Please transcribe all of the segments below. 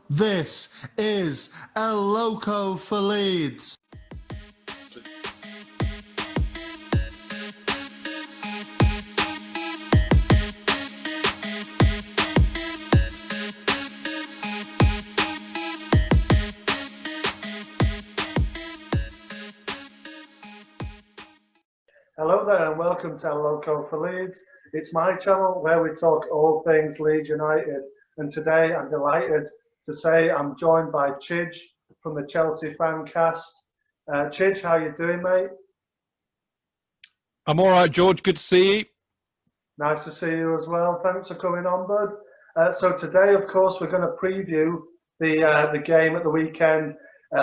This is El Loco for Leeds. Hello there and welcome to El Loco for Leeds. It's my channel where we talk all things Leeds United, and today I'm delighted to say I'm joined by Chidge from the Chelsea Fancast. Chidge, how you doing, mate? I'm all right, George. Good to see you. Nice to see you as well. Thanks for coming on, bud. So today, of course, we're going to preview the game at the weekend,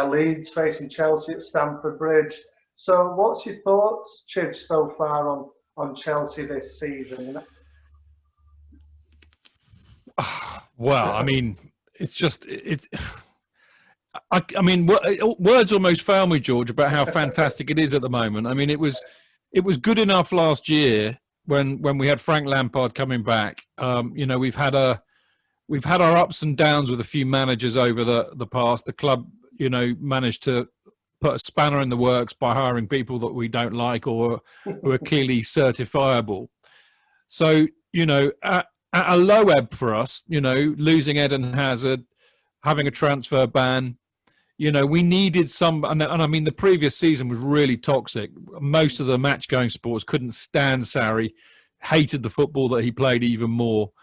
Leeds facing Chelsea at Stamford Bridge. So what's your thoughts, Chidge, so far on Chelsea this season? Well, I mean, I mean, words almost fail me, George, about how fantastic it is at the moment. I mean, it was good enough last year when we had Frank Lampard coming back. We've had our ups and downs with a few managers over the past. The club, managed to put a spanner in the works by hiring people that we don't like or who are clearly certifiable. So, at a low ebb for us, losing Eden Hazard, having a transfer ban, we needed some, and I mean, the previous season was really toxic. Most of the match-going supporters couldn't stand Sarri, hated the football that he played even more.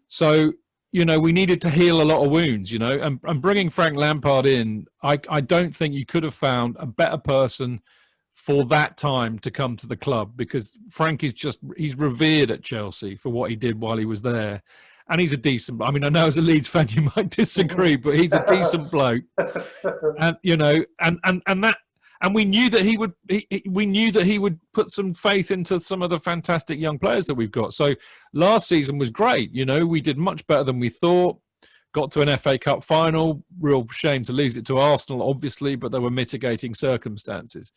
So, we needed to heal a lot of wounds, and bringing Frank Lampard in, I don't think you could have found a better person for that time to come to the club, because Frank he's revered at Chelsea for what he did while he was there. And he's a decent, I mean, I know as a Leeds fan you might disagree, but he's a decent bloke. And, and we knew that he would put some faith into some of the fantastic young players that we've got. So last season was great. We did much better than we thought. Got to an FA Cup final. Real shame to lose it to Arsenal, obviously, but there were mitigating circumstances.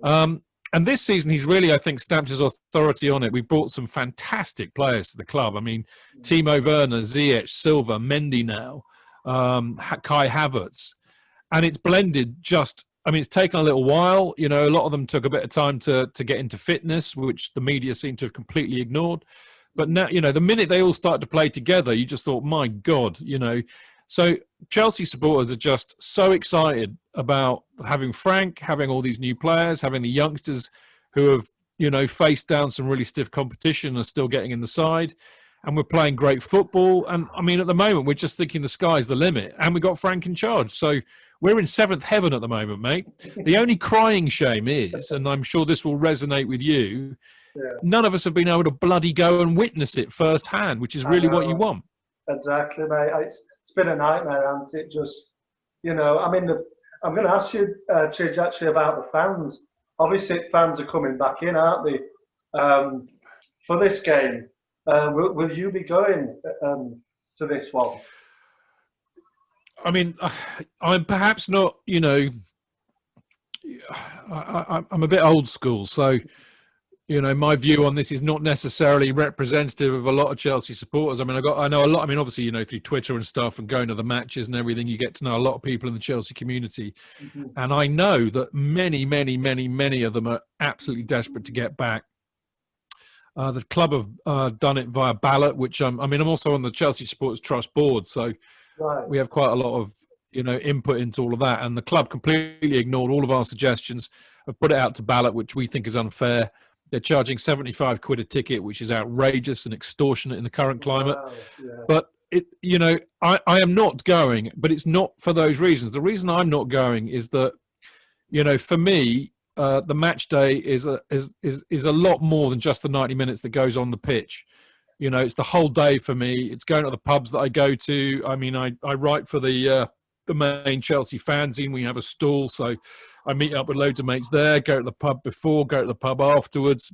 And this season, he's really, I think, stamped his authority on it. We brought some fantastic players to the club. I mean, Timo Werner, Ziyech, Silva, Mendy now, Kai Havertz. And it's blended it's taken a little while. A lot of them took a bit of time to get into fitness, which the media seem to have completely ignored. But now, the minute they all started to play together, you just thought, my God, So Chelsea supporters are just so excited about having Frank, having all these new players, having the youngsters who have, faced down some really stiff competition and are still getting in the side. And we're playing great football. And, I mean, at the moment, we're just thinking the sky's the limit. And we got Frank in charge. So we're in seventh heaven at the moment, mate. The only crying shame is, and I'm sure this will resonate with you, none of us have been able to bloody go and witness it firsthand, which is really what you want. Exactly, mate. It's been a nightmare, hasn't it? Just, I mean, I'm going to ask you, Chidge, actually about the fans. Obviously, fans are coming back in, aren't they? For this game, will you be going to this one? I mean, I'm perhaps not, I'm a bit old school. So, my view on this is not necessarily representative of a lot of Chelsea supporters. I mean, I know a lot. I mean, obviously, through Twitter and stuff and going to the matches and everything, you get to know a lot of people in the Chelsea community. Mm-hmm. And I know that many, many, many, many of them are absolutely desperate to get back. The club have done it via ballot, which I'm also on the Chelsea Supporters Trust board. So we have quite a lot of, input into all of that. And the club completely ignored all of our suggestions, have put it out to ballot, which we think is unfair. They're charging 75 quid a ticket, which is outrageous and extortionate in the current climate. Wow, yeah. But, I am not going, but it's not for those reasons. The reason I'm not going is that, for me, the match day is a lot more than just the 90 minutes that goes on the pitch. It's the whole day for me. It's going to the pubs that I go to. I mean, I write for the main Chelsea fanzine. We have a stall, so I meet up with loads of mates there, go to the pub before, go to the pub afterwards.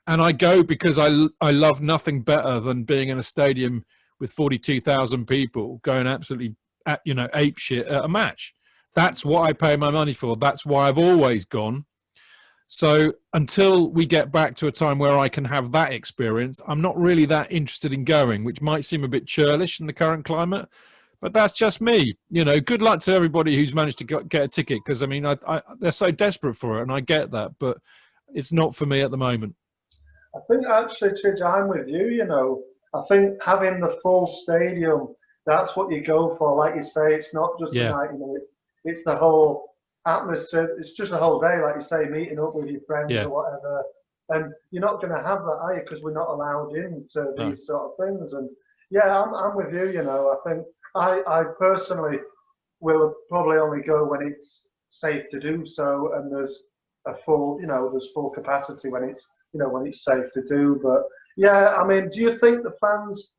And I go because I love nothing better than being in a stadium with 42,000 people going absolutely, ape shit at a match. That's what I pay my money for. That's why I've always gone. So until we get back to a time where I can have that experience, I'm not really that interested in going, which might seem a bit churlish in the current climate. But that's just me. You know, good luck to everybody who's managed to get a ticket, because, I mean, they're so desperate for it, and I get that, but it's not for me at the moment. I think actually, Chidge, I'm with you. You know, I think having the full stadium, that's what you go for. Like you say, it's not just the Yeah. 90 minutes; it's the whole atmosphere. It's just the whole day, like you say, meeting up with your friends Yeah. or whatever. And you're not going to have that, are you? Because we're not allowed into No. these sort of things. And yeah, I'm with you. You know, I think I personally will probably only go when it's safe to do so, and there's a full, there's full capacity when it's, when it's safe to do. But yeah, I mean, do you think the fans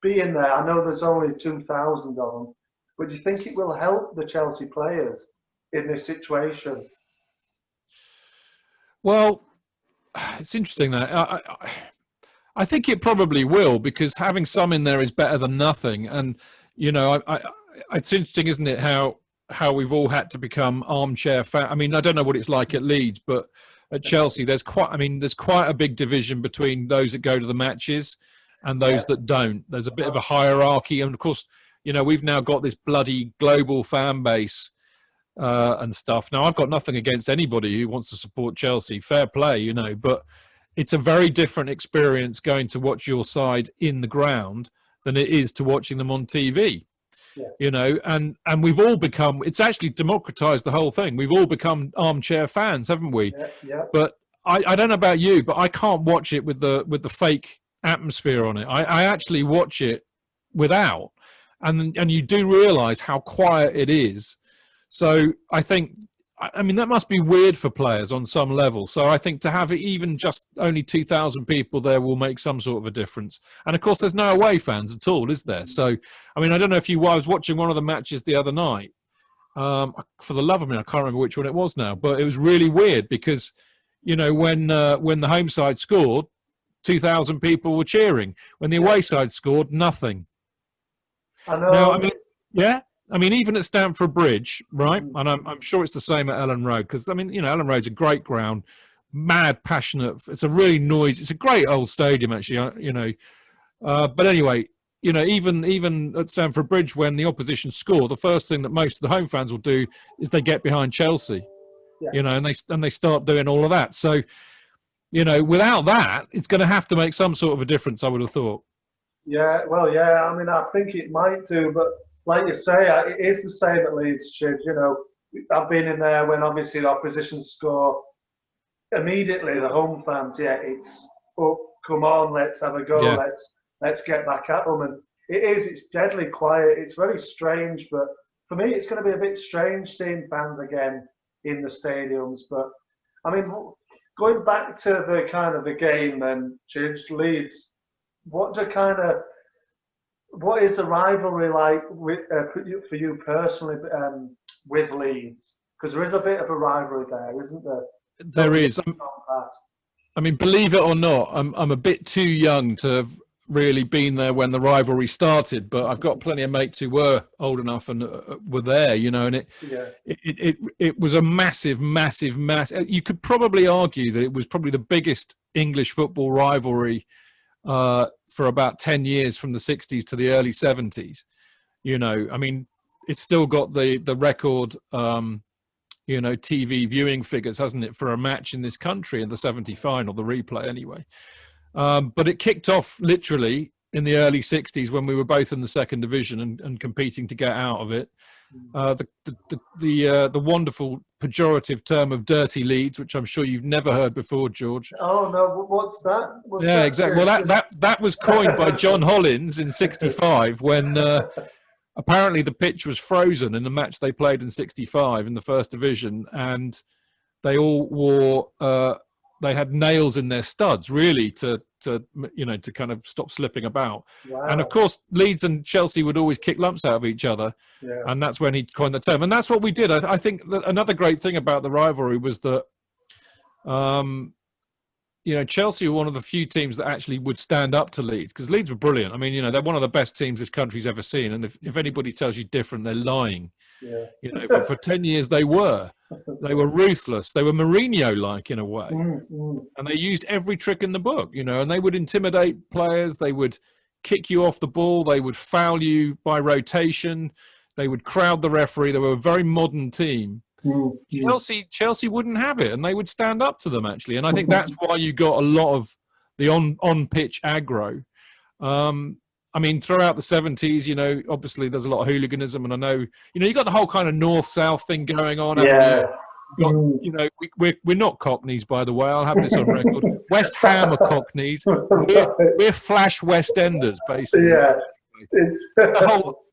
being there? I know there's only 2,000 of them, but do you think it will help the Chelsea players in this situation? Well, it's interesting that I think it probably will, because having some in there is better than nothing. And it's interesting, isn't it, how we've all had to become armchair fan. I mean, I don't know what it's like at Leeds, but at Chelsea, there's quite a big division between those that go to the matches and those that don't. There's a bit of a hierarchy, and of course, we've now got this bloody global fan base and stuff. Now, I've got nothing against anybody who wants to support Chelsea. Fair play, but it's a very different experience going to watch your side in the ground than it is to watching them on TV. Yeah. And we've all become, it's actually democratized the whole thing. We've all become armchair fans, haven't we? Yeah. But I don't know about you, but I can't watch it with the fake atmosphere on it. I actually watch it without. And you do realize how quiet it is. So I think, that must be weird for players on some level. So I think to have it even just only 2,000 people there will make some sort of a difference. And of course, there's no away fans at all, is there? So, I don't know if I was watching one of the matches the other night. For the love of me, I can't remember which one it was now, but it was really weird because, when the home side scored, 2,000 people were cheering. When the away side scored, nothing. I know. Now, yeah. Even at Stamford Bridge, right? And I'm sure it's the same at Ellen Road, because, Ellen Road's a great ground, mad, passionate. It's a really noisy, it's a great old stadium, actually, But anyway, even at Stamford Bridge, when the opposition score, the first thing that most of the home fans will do is they get behind Chelsea, and they start doing all of that. So, without that, it's going to have to make some sort of a difference, I would have thought. Yeah, well, yeah, I think it might do, but like you say, it is the same at Leeds, Chidge. I've been in there when obviously the opposition score. Immediately, the home fans, it's, oh, come on, let's have a go, let's get back at them. And it's deadly quiet. It's very strange, but for me, it's going to be a bit strange seeing fans again in the stadiums. But, going back to the kind of the game then, Chidge, Leeds, what is the rivalry like for you personally with Leeds? Because there is a bit of a rivalry there, isn't there? There is. Believe it or not, I'm a bit too young to have really been there when the rivalry started, but I've got plenty of mates who were old enough and were there, and it was a massive. You could probably argue that it was probably the biggest English football rivalry for about 10 years, from the 60s to the early 70s. It's still got the record, TV viewing figures, hasn't it, for a match in this country in the 70 final, the replay anyway. But it kicked off literally in the early 60s when we were both in the second division and competing to get out of it. The wonderful pejorative term of dirty Leeds, which I'm sure you've never heard before, George. Oh no, what's that? Exactly. Well, that was coined by John Hollins in '65 when apparently the pitch was frozen in the match they played in '65 in the first division, and they all wore they had nails in their studs, really, to kind of stop slipping about. Wow. And of course, Leeds and Chelsea would always kick lumps out of each other, and that's when he coined the term. And that's what we did. I think that another great thing about the rivalry was that, Chelsea were one of the few teams that actually would stand up to Leeds, because Leeds were brilliant. They're one of the best teams this country's ever seen, and if anybody tells you different, they're lying. Yeah. But for 10 years they were ruthless. They were Mourinho-like in a way, and they used every trick in the book, and they would intimidate players. They would kick you off the ball. They would foul you by rotation. They would crowd the referee. They were a very modern team. Chelsea wouldn't have it, and they would stand up to them, actually. And I think that's why you got a lot of the on-pitch aggro. I mean, throughout the 70s, you know, obviously there's a lot of hooliganism, and I know, you know, you got the whole kind of north-south thing going on. Yeah. Got, you know, we're not Cockneys, by by I'll have this on record. West Ham are Cockneys. We're flash West Enders, basically. Yeah.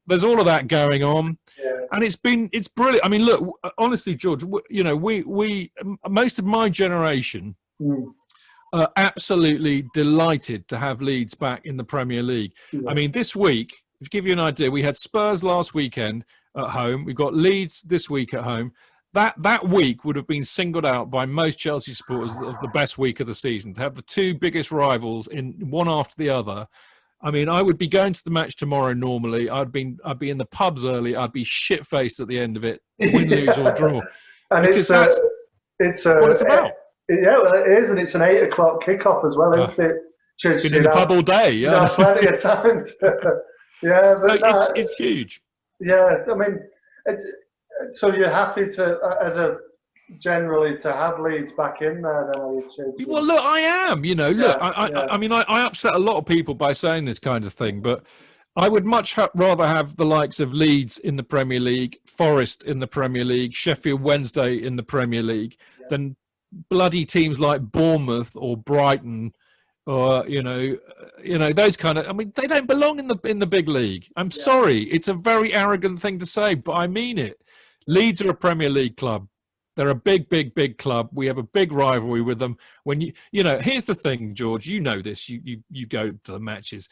There's all of that going on, Yeah. and it's brilliant. I mean, look, honestly, George, you know, we most of my generation are absolutely delighted to have Leeds back in the Premier League. Yeah. I mean, this week, to give you an idea, we had Spurs last weekend at home. We've got Leeds this week at home. That week would have been singled out by most Chelsea supporters as the best week of the season. To have the two biggest rivals in one after the other. I mean, I would be going to the match tomorrow normally. I'd be in the pubs early. I'd be shit-faced at the end of it, win, lose or draw. And because it's what it's about. Yeah, well, it is, and it's an 8 o'clock kickoff as well, isn't it? Been in the pub all day, yeah. Plenty of time. Yeah, but so it's huge. Yeah, I mean, so you're happy to, generally, to have Leeds back in there, then, are you, Chidge? Well, look, I am. You know, look, Yeah, I mean, I upset a lot of people by saying this kind of thing, but I would much rather have the likes of Leeds in the Premier League, Forest in the Premier League, Sheffield Wednesday in the Premier League than bloody teams like Bournemouth or Brighton, or you know those kind of. I mean, they don't belong in the big league. I'm sorry, it's a very arrogant thing to say, but I mean it. Leeds are a Premier League club. They're a big, big, big club. We have a big rivalry with them. When you know, here's the thing, George. You know this. You go to the matches.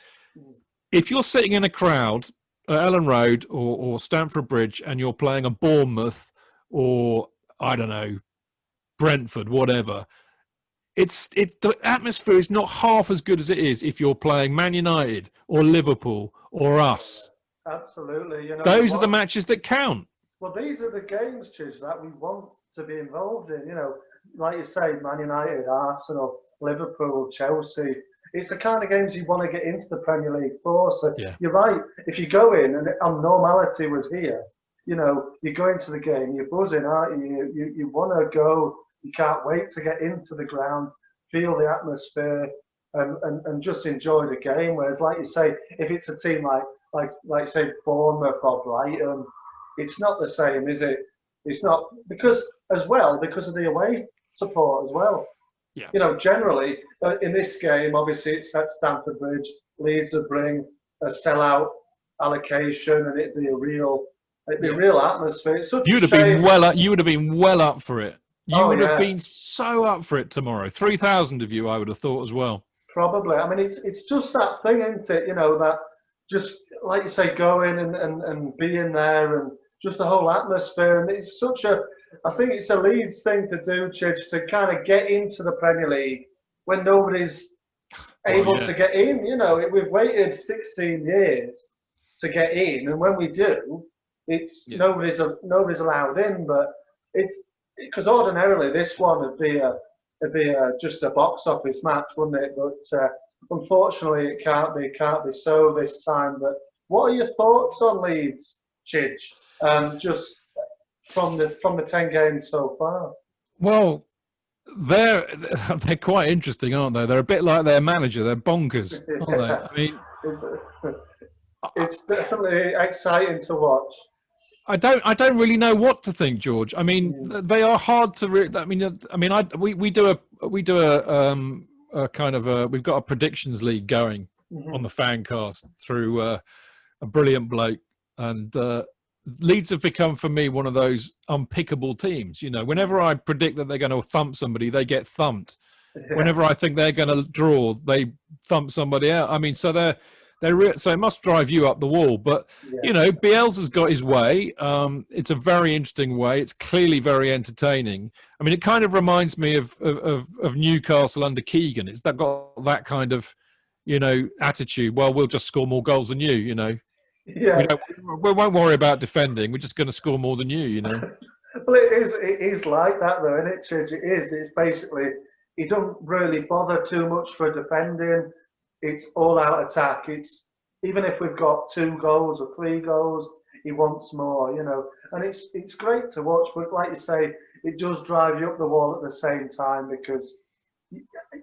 If you're sitting in a crowd at Ellen Road or Stamford Bridge and you're playing a Bournemouth or I don't know, Brentford, whatever, it's the atmosphere is not half as good as it is if you're playing Man United or Liverpool or us. Absolutely. You know, those are the matches that count. Well, these are the games, Chidge, that we want to be involved in. You know, like you say, Man United, Arsenal, Liverpool, Chelsea. It's the kind of games you want to get into the Premier League for. So You're right. If you go in and normality was here, you know, you go into the game, you're buzzing, aren't you? You want to go. You can't wait to get into the ground, feel the atmosphere, and just enjoy the game. Whereas, like you say, if it's a team like say Bournemouth or Brighton, it's not the same, is it? It's not because of the away support as well. Yeah. You know, generally in this game, obviously it's at Stamford Bridge. Leeds would bring a sellout allocation, and it'd be a real atmosphere. It's such You would have been well up for it. You would have been so up for it tomorrow. 3,000 of you, I would have thought as well. Probably. I mean, it's just that thing, isn't it? You know, that just like you say, go in and be in there, and just the whole atmosphere. And it's I think it's a Leeds thing to do, Chidge, to kind of get into the Premier League when nobody's able to get in. You know, we've waited 16 years to get in, and when we do, it's nobody's allowed in. But it's because ordinarily this one would be just a box office match, wouldn't it? But unfortunately, it can't be so this time. But what are your thoughts on Leeds, Chidge? Just from the 10 games so far. Well, they're quite interesting, aren't they? They're a bit like their manager. They're bonkers, aren't they? I mean, it's definitely exciting to watch. I don't really know what to think, George. I mean, they are hard to. We do a kind of we've got a predictions league going on the Fancast through a brilliant bloke, and Leeds have become for me one of those unpickable teams. You know, whenever I predict that they're going to thump somebody, they get thumped. Yeah. Whenever I think they're going to draw, they thump somebody out. I mean, so so it must drive you up the wall. But you know, Bielsa's got his way. It's a very interesting way. It's clearly very entertaining. I mean, it kind of reminds me of Newcastle under Keegan. It's got that kind of, you know, attitude. Well, we'll just score more goals than you. You know. Yeah. We won't worry about defending. We're just going to score more than you know. Well, it is like that, though, isn't it, Chidge? It is. It's basically, he doesn't really bother too much for defending. It's all-out attack. It's even if we've got 2 goals or 3 goals, he wants more, you know. And it's great to watch, but like you say, it does drive you up the wall at the same time because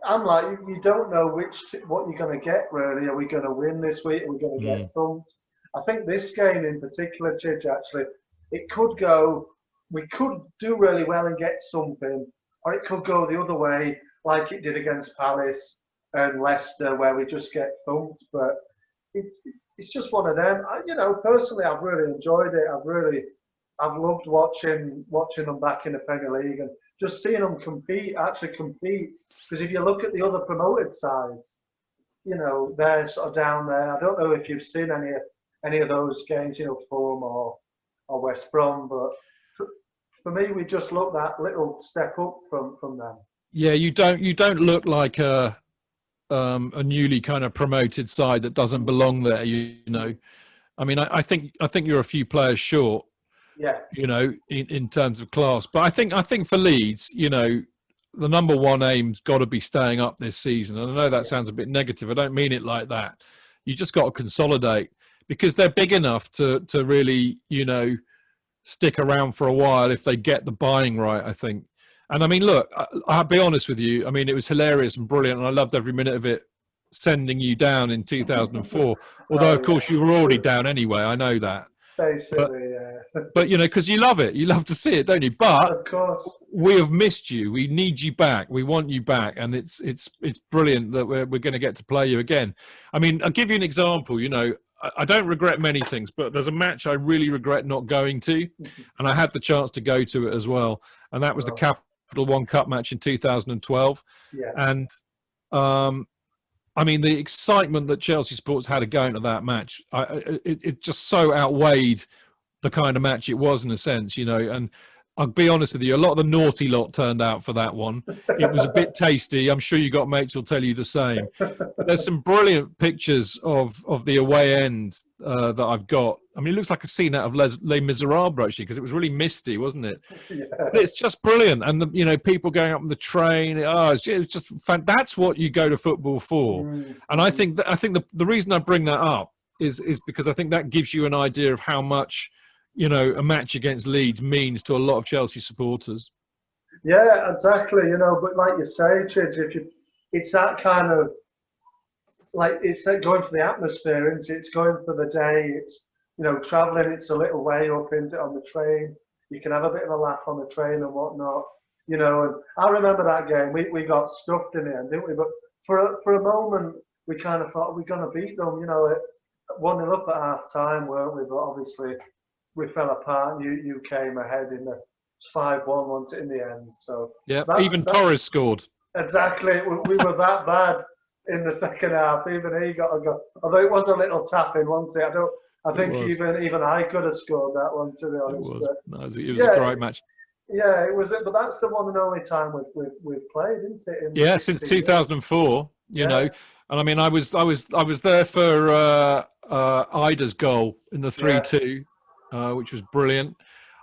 I'm like, you don't know what you're going to get really. Are we going to win this week? Are we going to get thumped? I think this game in particular, Chidge, actually, it could go, we could do really well and get something, or it could go the other way, like it did against Palace and Leicester, where we just get thumped. But it's just one of them. You know, personally, I've really enjoyed it. I've loved watching them back in the Premier League and just seeing them actually compete. Because if you look at the other promoted sides, you know, they're sort of down there. I don't know if you've seen any of those games, you know, Fulham or West Brom, but for me, we just look that little step up from them. Yeah, you don't look like a newly kind of promoted side that doesn't belong there. You know, I mean, I think you're a few players short. Yeah. You know, in terms of class, but I think for Leeds, you know, the number one aim's got to be staying up this season. And I know that sounds a bit negative. I don't mean it like that. You just got to consolidate because they're big enough to really, you know, stick around for a while if they get the buying right, I think. And I mean, look, I'll be honest with you. I mean, it was hilarious and brilliant, and I loved every minute of it sending you down in 2004. Although, of course, you were already down anyway. I know that. Basically, but you know, because you love it. You love to see it, don't you? But of course, we have missed you. We need you back. We want you back. And it's brilliant that we're going to get to play you again. I mean, I'll give you an example. You know, I don't regret many things, but there's a match I really regret not going to, and I had the chance to go to it as well. And that was the Capital One Cup match in 2012. Yeah. And I mean, the excitement that Chelsea Sports had going to that match, it just so outweighed the kind of match it was in a sense, you know. And I'll be honest with you, a lot of the naughty lot turned out for that one. It was a bit tasty. I'm sure you got mates who'll tell you the same. But there's some brilliant pictures of the away end that I've got. I mean, it looks like a scene out of Les Miserables, actually, because it was really misty, wasn't it? Yeah. But it's just brilliant. And, you know, people going up on the train, it's just that's what you go to football for. And I think the reason I bring that up is because I think that gives you an idea of how much, you know, a match against Leeds means to a lot of Chelsea supporters. Yeah, exactly. You know, but like you say, Chidge, it's that kind of, like, it's that going for the atmosphere, it's going for the day, it's, you know, travelling, it's a little way up into on the train. You can have a bit of a laugh on the train and whatnot, you know. And I remember that game. We got stuffed in the end, didn't we? But for a moment, we kind of thought we're going to beat them, you know, 1-0 up at half time, weren't we? But obviously, we fell apart. You came ahead in the 5-1, wasn't it, in the end? So yeah, even Torres scored. Exactly. We were that bad in the second half. Even he got a goal. Although it was a little tapping, wasn't it? I think even I could have scored that one, to be honest. It was a great match. Yeah, it was. But that's the one and only time we've played, isn't it? Yeah, since 2004. You know, and I mean, I was there for Ida's goal in the 3-2, which was brilliant.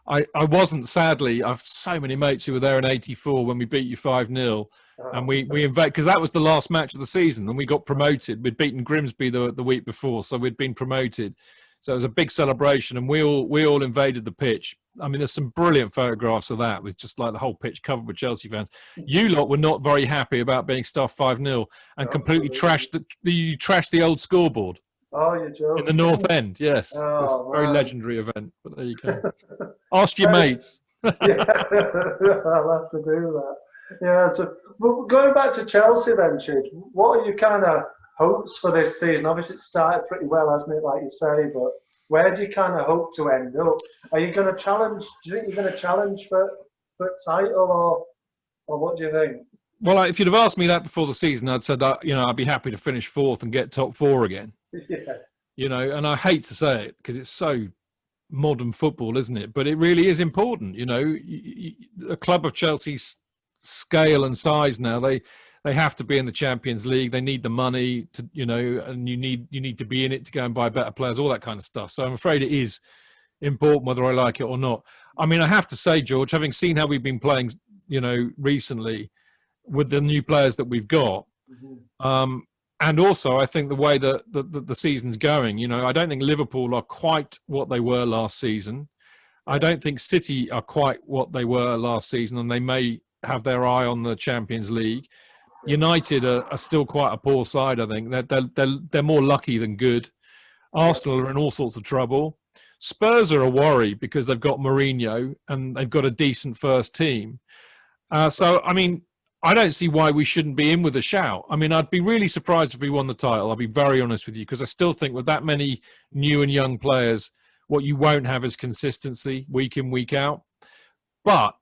I wasn't, sadly. I've so many mates who were there in '84 when we beat you 5-0. And we invaded, because that was the last match of the season, and we got promoted. We'd beaten Grimsby the week before, so we'd been promoted. So it was a big celebration, and we all invaded the pitch. I mean, there's some brilliant photographs of that. It was just like the whole pitch covered with Chelsea fans. You lot were not very happy about being stuffed 5-0 and completely trashed the old scoreboard. Oh, you're joking. In the North End, yes. Oh, it's a very legendary event, but there you go. Ask your mates. Yeah, I'll have to do that. Yeah, so going back to Chelsea then, Chidge, what are your kind of hopes for this season? Obviously, it started pretty well, hasn't it, like you say, but where do you kind of hope to end up? Are you going to challenge? Do you think you're going to challenge for title, or what do you think? Well, if you'd have asked me that before the season, I'd said that, you know, I'd be happy to finish fourth and get top four again. Yeah. You know, and I hate to say it because it's so modern football, isn't it? But it really is important. You know, a club of Chelsea's scale and size now, they have to be in the Champions League. They need the money to, you know, and you need to be in it to go and buy better players, all that kind of stuff. So I'm afraid it is important whether I like it or not. I mean, I have to say, George, having seen how we've been playing, you know, recently with the new players that we've got, And also, I think the way that the season's going, I don't think Liverpool are quite what they were last season. I don't think City are quite what they were last season, and they may have their eye on the Champions League. United are still quite a poor side, I think. They're more lucky than good. Arsenal are in all sorts of trouble. Spurs are a worry because they've got Mourinho and they've got a decent first team. So, I mean, I don't see why we shouldn't be in with a shout. I mean, I'd be really surprised if we won the title. I'll be very honest with you, because I still think with that many new and young players, what you won't have is consistency week in, week out. But,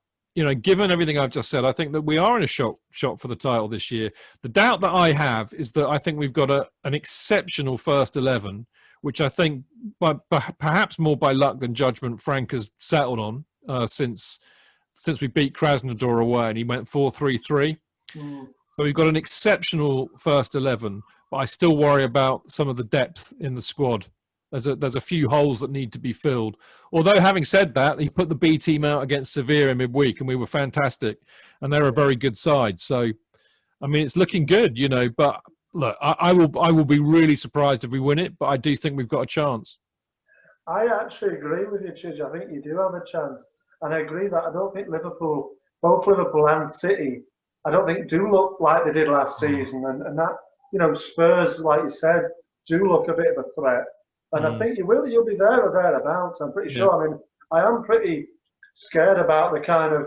given everything I've just said, I think that we are in a shot for the title this year. The doubt that I have is that I think we've got an exceptional first 11, which I think, perhaps more by luck than judgment, Frank has settled on since we beat Krasnodar away and he went 4-3-3. So we've got an exceptional first 11, but I still worry about some of the depth in the squad. There's a few holes that need to be filled. Although, having said that, he put the B team out against Sevilla in midweek, and we were fantastic, and they're a very good side. So, I mean, it's looking good, But look, I will be really surprised if we win it, but I do think we've got a chance. I actually agree with you, Chidge. I think you do have a chance, and I agree that I don't think both Liverpool and City, I don't think do look like they did last season, and that Spurs, like you said, do look a bit of a threat. And I think you'll be there or thereabouts. I'm pretty sure. I mean, I am pretty scared about the kind of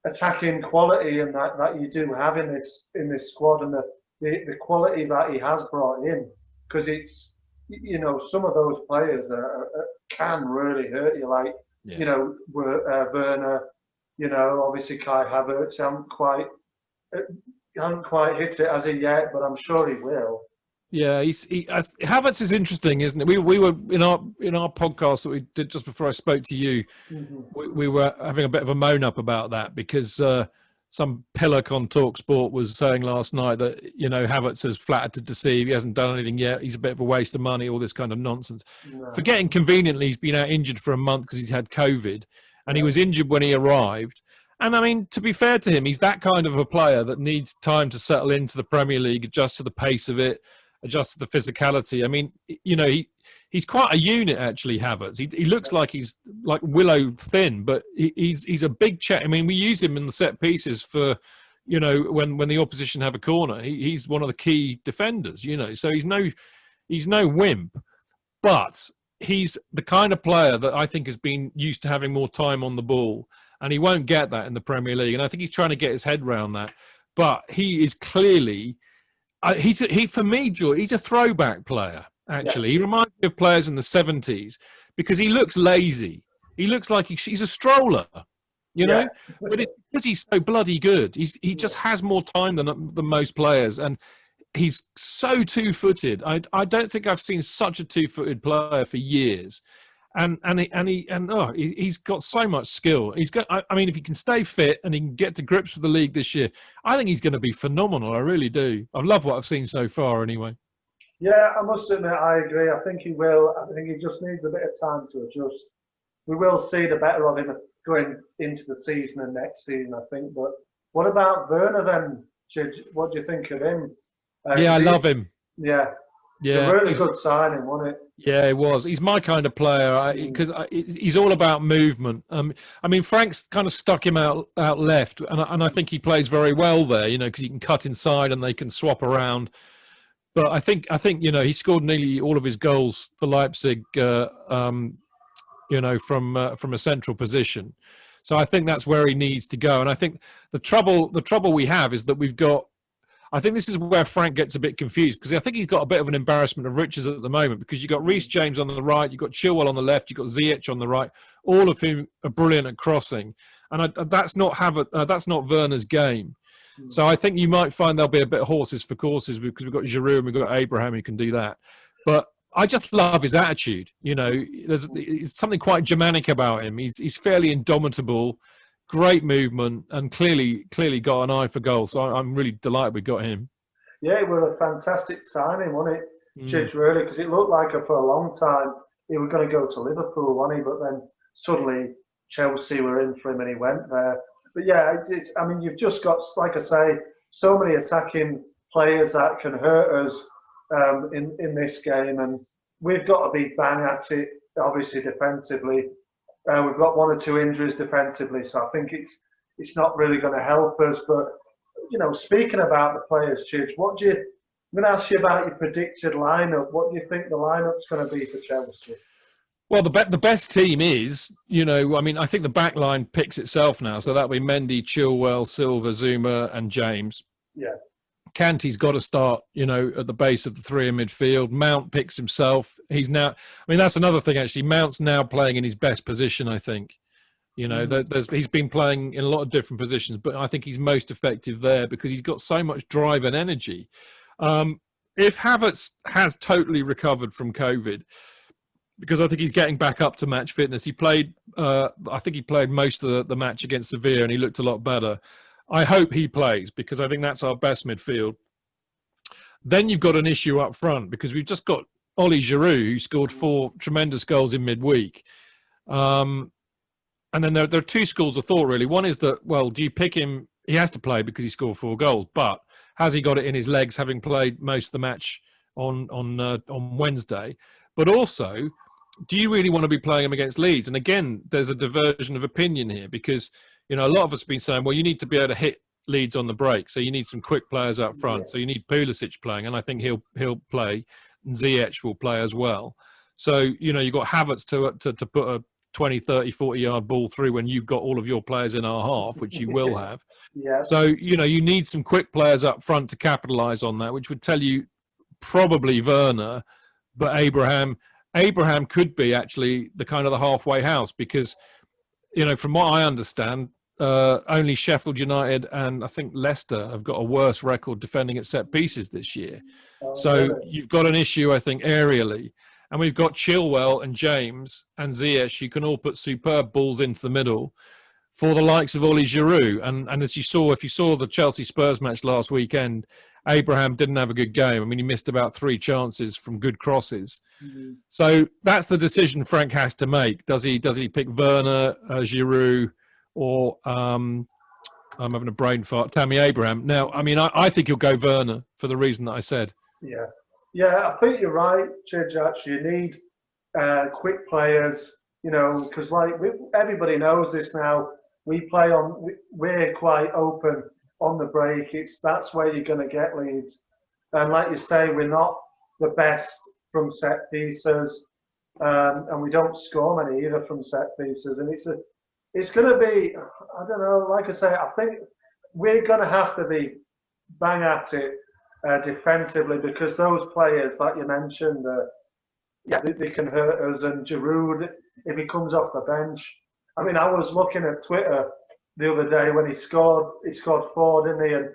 attacking quality and that you do have in this squad, and the quality that he has brought in, because it's some of those players can really hurt you. Like Werner, obviously Kai Havertz haven't quite hit it as of yet, but I'm sure he will. Yeah, Havertz is interesting, isn't it? We were in our podcast that we did just before I spoke to you. We were having a bit of a moan up about that because some pillock on TalkSport was saying last night that Havertz has flattered to deceive. He hasn't done anything yet. He's a bit of a waste of money. All this kind of nonsense. No. Forgetting conveniently, he's been out injured for a month because he's had COVID, and he was injured when he arrived. And I mean, to be fair to him, he's that kind of a player that needs time to settle into the Premier League, adjust to the pace of it, adjust to the physicality. I mean, he's quite a unit, actually, Havertz. He looks like he's like willow thin, but he's a big check. I mean, we use him in the set pieces for, when the opposition have a corner. He's one of the key defenders, so he's no wimp, but he's the kind of player that I think has been used to having more time on the ball, and he won't get that in the Premier League. And I think he's trying to get his head around that. But he is clearly... for me, George, he's a throwback player, actually. Yeah. He reminds me of players in the 70s because he looks lazy. He looks like he's a stroller, But it's because he's so bloody good. He just has more time than most players, and he's so two-footed. I don't think I've seen such a two-footed player for years. And he's got so much skill. I mean, if he can stay fit and he can get to grips with the league this year, I think he's going to be phenomenal. I really do. I love what I've seen so far, anyway. Yeah, I must admit, I agree. I think he will. I think he just needs a bit of time to adjust. We will see the better of him going into the season and next season, I think. But what about Werner then, Chidge? What do you think of him? I love him. Yeah. Yeah, a really good signing, wasn't it? Yeah, it was. He's my kind of player because he's all about movement. I mean, Frank's kind of stuck him out left, and I think he plays very well there. Because he can cut inside and they can swap around. But I think he scored nearly all of his goals for Leipzig. From a central position. So I think that's where he needs to go. And I think the trouble we have is that we've got. I think this is where Frank gets a bit confused because I think he's got a bit of an embarrassment of riches at the moment because you've got Reece James on the right, you've got Chilwell on the left, you've got Ziyech on the right, all of whom are brilliant at crossing. And that's not Werner's game. So I think you might find there'll be a bit of horses for courses because we've got Giroud and we've got Abraham who can do that. But I just love his attitude. There's something quite Germanic about him. He's fairly indomitable. Great movement and clearly got an eye for goal. So I'm really delighted we got him. Yeah, it was a fantastic signing, wasn't it, Chidge, really? Because it looked like for a long time he was going to go to Liverpool, wasn't he? But then suddenly Chelsea were in for him and he went there. But yeah, I mean, you've just got, like I say, so many attacking players that can hurt us in this game, and we've got to be bang at it. Obviously, defensively, we've got one or two injuries defensively, so I think it's not really going to help us. But speaking about the players, Chidge, I'm going to ask you about your predicted lineup. What do you think the lineup's going to be for Chelsea? Well, the best team is, I think the back line picks itself now. So that'll be Mendy, Chilwell, Silva, Zuma, and James. Yeah. Kante's got to start, at the base of the three in midfield. Mount picks himself. He's now, that's another thing, actually. Mount's now playing in his best position, I think. He's been playing in a lot of different positions, but I think he's most effective there because he's got so much drive and energy. If Havertz has totally recovered from COVID, because I think he's getting back up to match fitness, he played, I think he played most of the match against Sevilla and he looked a lot better. I hope he plays because I think that's our best midfield. Then you've got an issue up front because we've just got Ollie Giroud, who scored 4 tremendous goals in midweek. And then there are two schools of thought, really. One is that, well, do you pick him? He has to play because he scored 4 goals, but has he got it in his legs, having played most of the match on Wednesday? But also, do you really want to be playing him against Leeds? And again, there's a diversion of opinion here because, a lot of us have been saying, well, you need to be able to hit Leeds on the break. So you need some quick players up front. So you need Pulisic playing, and I think he'll play. And Ziyech will play as well. So, you've got Havertz to put a 20, 30, 40-yard ball through when you've got all of your players in our half, which you will have. Yeah. So, you need some quick players up front to capitalise on that, which would tell you probably Werner, but Abraham could be actually the kind of the halfway house because, from what I understand, only Sheffield United and I think Leicester have got a worse record defending at set pieces this year. So you've got an issue, I think, aerially. And we've got Chilwell and James and Ziyech, who can all put superb balls into the middle for the likes of Ollie Giroud. And as you saw, if you saw the Chelsea-Spurs match last weekend, Abraham didn't have a good game. He missed about 3 chances from good crosses. Mm-hmm. So that's the decision Frank has to make. Does he pick Werner, Giroud, or I'm having a brain fart, Tammy Abraham? Now, I think he'll go Werner for the reason that I said. Yeah. Yeah, I think you're right, Chidge. Actually, you need quick players, because everybody knows this now. We're quite open on the break. That's where you're going to get leads. And like you say, we're not the best from set pieces, and we don't score many either from set pieces. And it's going to be, I don't know, like I say, I think we're going to have to be bang at it defensively because those players, like you mentioned, they can hurt us. And Giroud, if he comes off the bench, I was looking at Twitter the other day when he scored 4, didn't he? And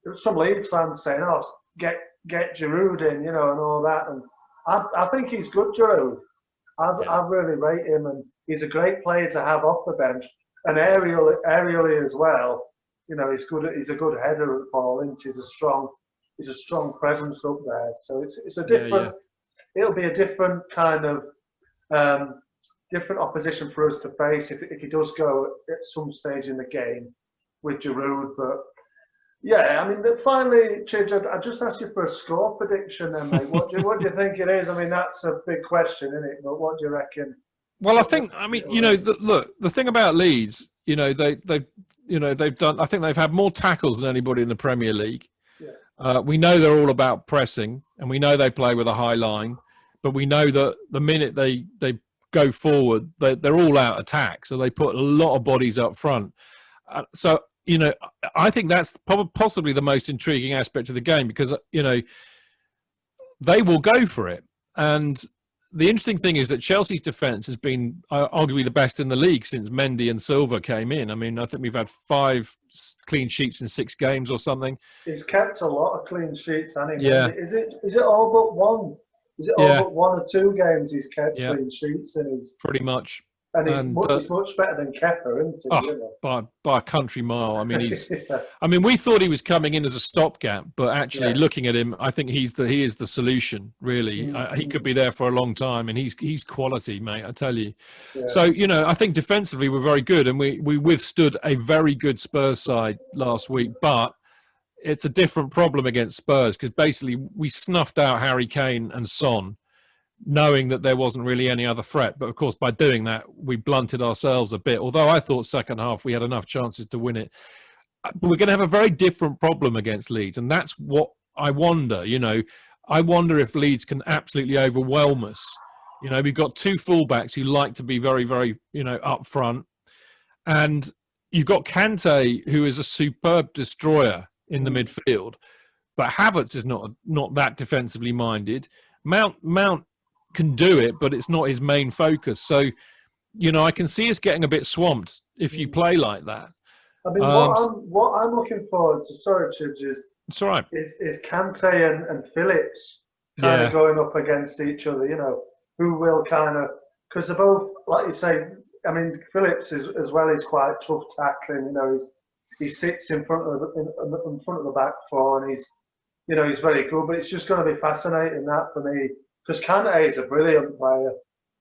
there were some Leeds fans saying, "Oh, get Giroud in," and all that. And I think he's good, Giroud. I really rate him, and he's a great player to have off the bench. And aerially as well, he's good. He's a good header at the ball, isn't he? He's a strong presence up there. So it's a different. Yeah. It'll be a different kind of different opposition for us to face if he does go at some stage in the game with Giroud. But yeah, finally, Chidge, I just asked you for a score prediction then, mate. What do you think it is? That's a big question, isn't it? But what do you reckon? Well, I think, the thing about Leeds, they've done. I think they've had more tackles than anybody in the Premier League. Yeah. We know they're all about pressing, and we know they play with a high line. But we know that the minute they go forward, they're all out attack. So they put a lot of bodies up front. So, I think that's possibly the most intriguing aspect of the game because, they will go for it. And the interesting thing is that Chelsea's defence has been arguably the best in the league since Mendy and Silva came in. I think we've had 5 clean sheets in 6 games or something. He's kept a lot of clean sheets, hasn't he? Yeah. Is it all but one? Is it all but 1 or 2 games he's kept clean sheets in his? Pretty much. And he's much better than Kepa, isn't he? By a country mile. He's. We thought he was coming in as a stopgap, but actually looking at him, I think he is the solution. Really, he could be there for a long time, and he's quality, mate. I tell you. Yeah. So I think defensively we're very good, and we withstood a very good Spurs side last week. But it's a different problem against Spurs because basically we snuffed out Harry Kane and Son, knowing that there wasn't really any other threat. But of course, by doing that, we blunted ourselves a bit. Although I thought second half we had enough chances to win it. But we're going to have a very different problem against Leeds, and that's what I wonder. I wonder if Leeds can absolutely overwhelm us. We've got two fullbacks who like to be very, very, up front, and you've got Kante, who is a superb destroyer in the midfield, but Havertz is not that defensively minded. Mount can do it, but it's not his main focus. So, I can see us getting a bit swamped if you play like that. I mean, what I'm looking forward to, sorry, Chidge, it's all right. is Kante and Phillips kind of going up against each other, who will kind of, because they're both, like you say, I mean, Phillips is as well, he's quite tough tackling, he sits in front of the back four, and he's very good. But it's just going to be fascinating that for me, because Kante is a brilliant player,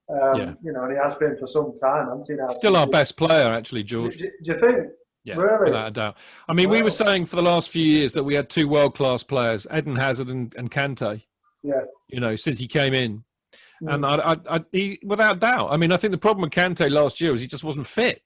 and he has been for some time, hasn't he? Now still our best player, actually, George. Do you think? Yeah, really? Without a doubt. I mean, we were saying for the last few years that we had two world-class players, Eden Hazard and Kante. Yeah. Since he came in, and he, without doubt. I mean, I think the problem with Kante last year was he just wasn't fit.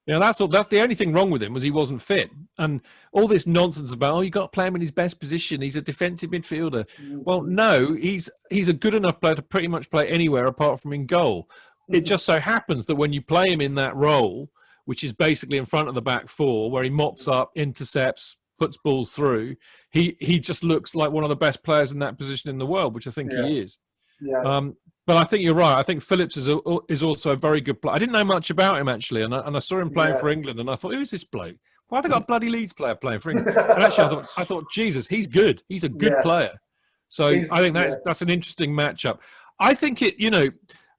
That's the only thing wrong with him was he wasn't fit. And all this nonsense about, you got to play him in his best position. He's a defensive midfielder. Well, no, he's a good enough player to pretty much play anywhere apart from in goal. It just so happens that when you play him in that role, which is basically in front of the back four, where he mops up, intercepts, puts balls through, he just looks like one of the best players in that position in the world, which I think he is. Yeah. But I think you're right. I think Phillips is also a very good player. I didn't know much about him, actually, and I saw him playing for England, and I thought, who is this bloke? Why have they got a bloody Leeds player playing for England? And actually, I thought, Jesus, he's good. He's a good player. So I think that's an interesting matchup. I think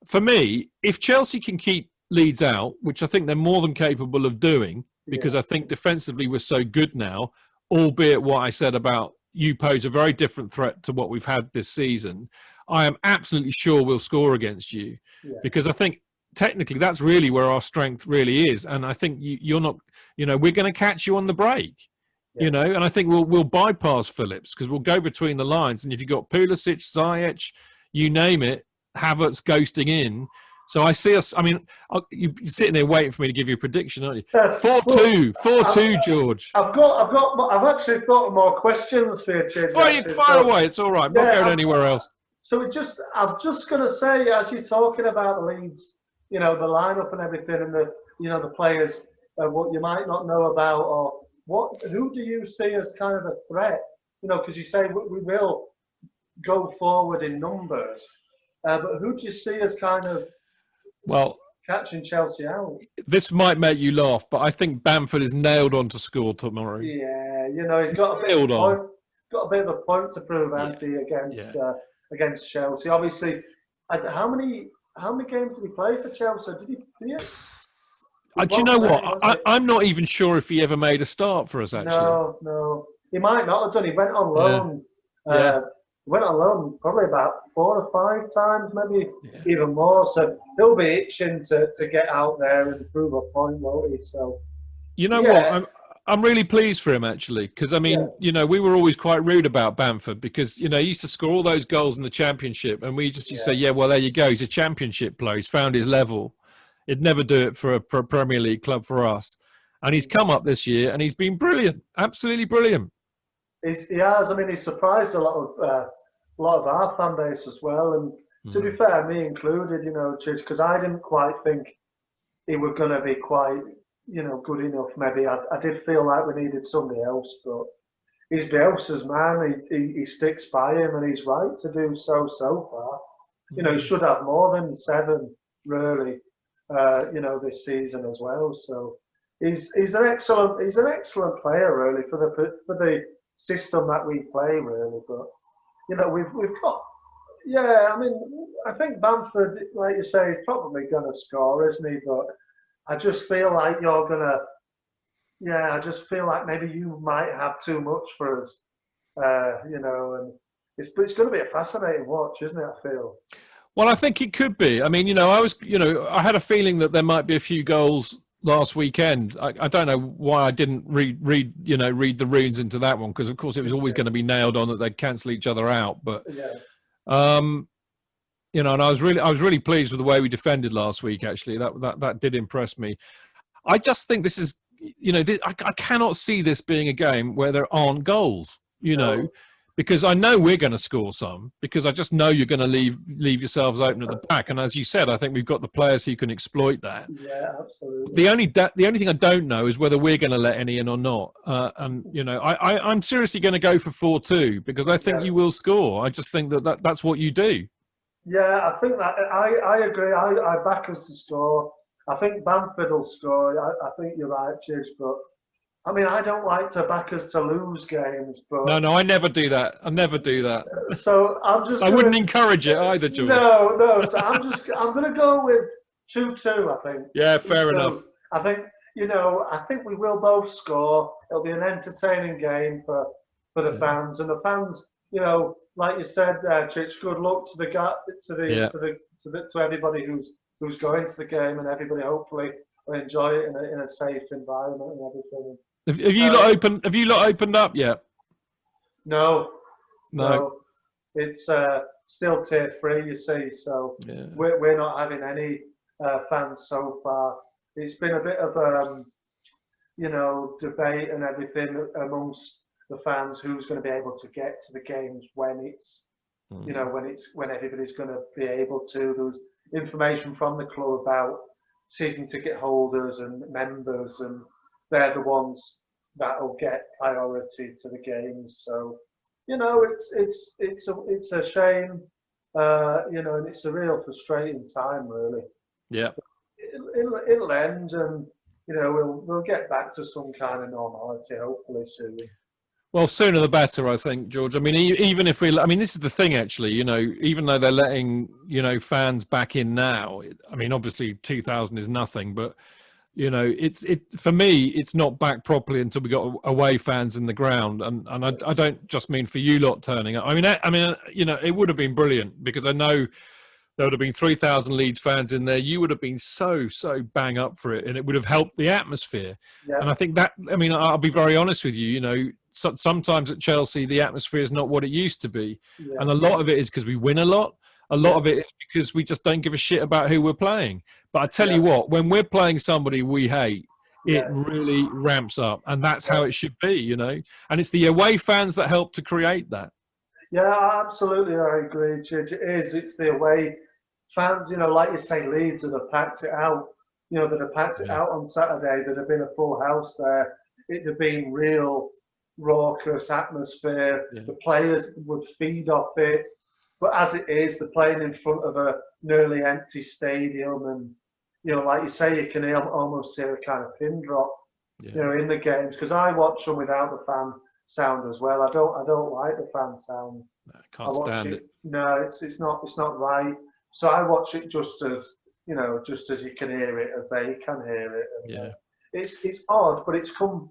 for me, if Chelsea can keep Leeds out, which I think they're more than capable of doing, because I think defensively we're so good now, albeit what I said about you pose a very different threat to what we've had this season, I am absolutely sure we'll score against you, because I think technically that's really where our strength really is. And I think you're not, we're going to catch you on the break, and I think we'll bypass Phillips because we'll go between the lines. And if you've got Pulisic, Ziyech, you name it, Havertz ghosting in. So I see us, I mean, you're sitting there waiting for me to give you a prediction, aren't you? 4-2, George. I've actually thought of more questions for you, Chidge. Oh, you fire away, it's all right. I'm not going anywhere else. So I'm just going to say, as you're talking about the Leeds, the lineup and everything, and the players, what you might not know about, or who do you see as kind of a threat? Because you say we will go forward in numbers, but who do you see as kind of catching Chelsea out? This might make you laugh, but I think Bamford is nailed on to score tomorrow. Yeah, he's got a bit of a point to prove, Anti, against Chelsea. Obviously, how many games did he play for Chelsea? Did he? Do you know what? I'm not even sure if he ever made a start for us, actually. No. He might not have done. He went on loan. Went on loan probably about 4 or 5 times, maybe even more. So he'll be itching to get out there and prove a point, won't he? So, what? I'm really pleased for him, actually, because, I mean, we were always quite rude about Bamford because, he used to score all those goals in the Championship, and we just used to say, well, there you go. He's a Championship player. He's found his level. He'd never do it for a Premier League club for us. And he's come up this year, and he's been brilliant, absolutely brilliant. He has. I mean, he's surprised a lot of our fan base as well. And to be fair, me included, Chidge, because I didn't quite think he was going to be quite, good enough. Maybe I did feel like we needed somebody else, but he's Bielsa's man. He sticks by him, and he's right to do so far. He should have more than 7, really, this season as well. So he's an excellent player, really, for the system that we play, really. But we've got, I mean, I think Bamford, like you say, is probably going to score, isn't he? But I just feel like you're gonna, I just feel like maybe you might have too much for us, and it's going to be a fascinating watch, isn't it? I feel. Well, I think it could be. I mean, I had a feeling that there might be a few goals last weekend. I don't know why I didn't read the runes into that one, because of course it was always going to be nailed on that they'd cancel each other out. But Yeah. and I was really pleased with the way we defended last week. Actually, that did impress me. I just think this is, I cannot see this being a game where there aren't goals. Because I know we're going to score some, because I just know you're going to leave yourselves open at the back. And as you said, I think we've got the players who can exploit that. Yeah, absolutely. The only thing I don't know is whether we're going to let any in or not. I'm seriously going to go for 4-2, because I think you will score. I just think that's what you do. Yeah, I think that I agree. I back us to score. I think Bamford will score. I think you're right, Chidge, but I mean, I don't like to back us to lose games, but No, I never do that. So I'm just. I wouldn't encourage it either, George. No. So I'm going to go with 2-2. I think. Yeah, fair enough. I think I think we will both score. It'll be an entertaining game for the fans, and the fans, like you said, Chidge, good luck to everybody who's going to the game, and everybody hopefully will enjoy it in a safe environment and everything. Have you lot opened up yet? No. It's still tier 3, you see. So we're not having any fans so far. It's been a bit of debate and everything amongst the fans who's going to be able to get to the games when it's when everybody's going to be able to. There was information from the club about season ticket holders and members, and they're the ones that will get priority to the games. So, it's a shame, and it's a real frustrating time, really. Yeah. It'll end, and we'll get back to some kind of normality hopefully soon. Well, sooner the better, I think, George. I mean, even if this is the thing, actually. Even though they're letting fans back in now. I mean, obviously 2,000 is nothing, but for me, it's not back properly until we got away fans in the ground, and I don't just mean for you lot turning up. I mean, it would have been brilliant, because I know there would have been 3,000 Leeds fans in there. You would have been so bang up for it, and it would have helped the atmosphere. Yeah. And I think I'll be very honest with you. Sometimes at Chelsea, the atmosphere is not what it used to be. Yeah. And a lot of it is because we win a lot. A lot of it is because we just don't give a shit about who we're playing. But I tell you what, when we're playing somebody we hate, it really ramps up. And that's how it should be, And it's the away fans that help to create that. Yeah, absolutely. I agree, Chidge. It's the away fans, like you say, Leeds that have packed it out. That have packed it out on Saturday. That have been a full house there. It'd have been real raucous atmosphere. Yeah. The players would feed off it. But as it is, they're playing in front of a nearly empty stadium, and like you say, you can almost hear a kind of pin drop, in the games. Because I watch them without the fan sound as well. I don't like the fan sound. No, I can't stand it. No, it's not right. So I watch it just as you can hear it, as they can hear it. And, it's odd, but it's come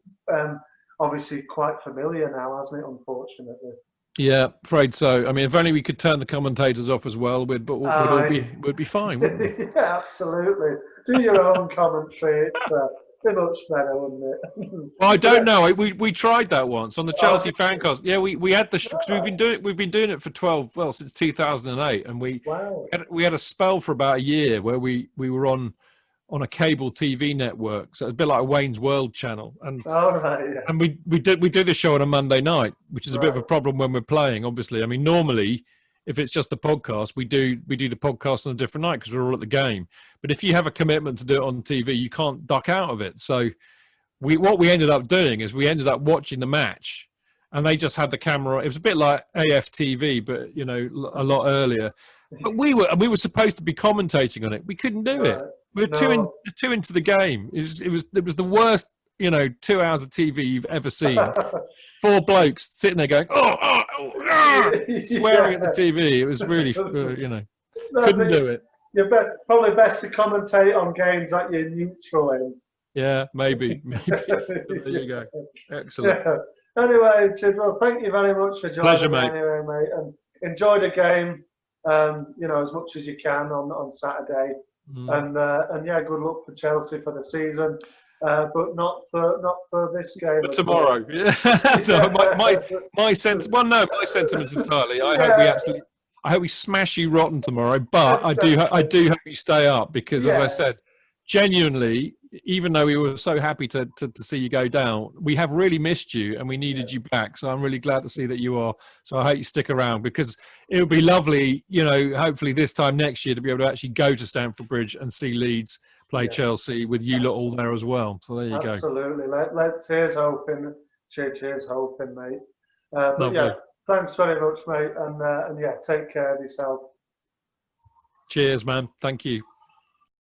obviously quite familiar now, hasn't it? Unfortunately. Yeah, afraid so. I mean, if only we could turn the commentators off as well, we'd be fine, wouldn't we? Yeah, absolutely. Do your own commentary. It's be much better, wouldn't it? Well, I don't know. We tried that once on the Chelsea Fancast. Yeah, we had because we've been doing it for since 2008, and we had a spell for about a year where we were on a cable TV network, so it's a bit like a Wayne's World channel, and and we do the show on a Monday night, which is a bit of a problem when we're playing. Obviously, I mean, normally if it's just a podcast, we do the podcast on a different night because we're all at the game. But if you have a commitment to do it on TV, you can't duck out of it. So what we ended up doing is we ended up watching the match, and they just had the camera. It was a bit like AFTV, but a lot earlier. But we were supposed to be commentating on it. We couldn't do it. We were two into the game. It was the worst, 2 hours of TV you've ever seen. 4 blokes sitting there going, swearing at the TV. It was really, couldn't do it. You're probably best to commentate on games that you're neutral in. Yeah, maybe. There you go. Excellent. Yeah. Anyway, Chidge, well, thank you very much for joining. Pleasure, mate. Anyway, mate, and enjoy the game. As much as you can on Saturday. And yeah, good luck for Chelsea for the season, but not for this game. But tomorrow, yeah. No, my sense. Well, no, my sentiments entirely. I hope we smash you rotten tomorrow. But I do hope you stay up because, as I said, genuinely, even though we were so happy to see you go down, we have really missed you and we needed you back. So I'm really glad to see that you are. So I hope you stick around because it would be lovely, hopefully this time next year to be able to actually go to Stamford Bridge and see Leeds play Chelsea with you lot all there as well. So there you go. Absolutely. Here's hoping, Chidge, here's hoping, mate. But Lovely. thanks very much, mate. And yeah, take care of yourself. Cheers, man. Thank you.